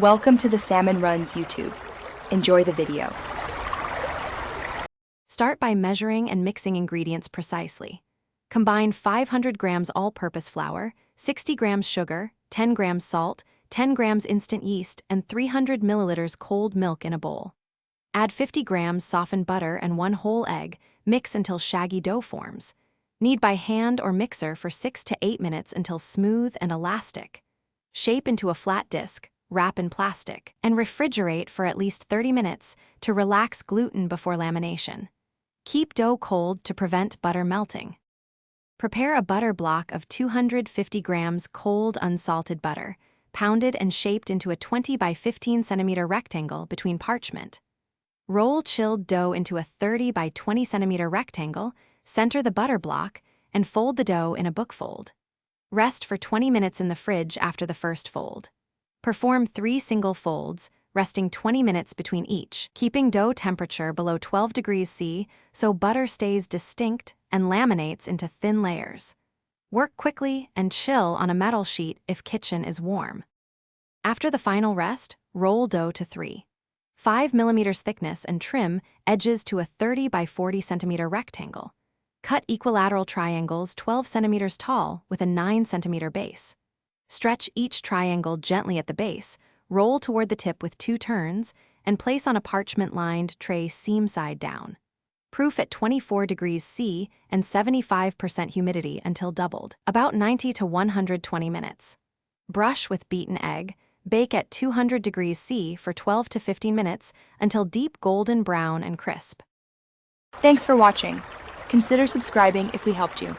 Welcome to the Salmon Runs YouTube. Enjoy the video. Start by measuring and mixing ingredients precisely. Combine 500 grams all-purpose flour, 60 grams sugar, 10 grams salt, 10 grams instant yeast, and 300 milliliters cold milk in a bowl. Add 50 grams softened butter and 1 whole egg. Mix until shaggy dough forms. Knead by hand or mixer for 6 to 8 minutes until smooth and elastic. Shape into a flat disc, wrap in plastic, and refrigerate for at least 30 minutes to relax gluten before lamination. Keep dough cold to prevent butter melting. Prepare a butter block of 250 grams cold unsalted butter, pounded and shaped into a 20 by 15 centimeter rectangle between parchment. Roll chilled dough into a 30 by 20 centimeter rectangle, center the butter block, and fold the dough in a book fold. Rest for 20 minutes in the fridge after the first fold. Perform 3 single folds, resting 20 minutes between each, keeping dough temperature below 12 degrees C so butter stays distinct and laminates into thin layers. Work quickly and chill on a metal sheet if kitchen is warm. After the final rest, roll dough to 3.5 millimeters thickness and trim edges to a 30 by 40 centimeter rectangle. Cut equilateral triangles 12 centimeters tall with a 9 centimeter base. Stretch each triangle gently at the base, roll toward the tip with 2 turns, and place on a parchment-lined tray seam side down. Proof at 24 degrees C and 75% humidity until doubled, about 90 to 120 minutes. Brush with beaten egg, bake at 200 degrees C for 12 to 15 minutes until deep golden brown and crisp. Thanks for watching. Consider subscribing if we helped you.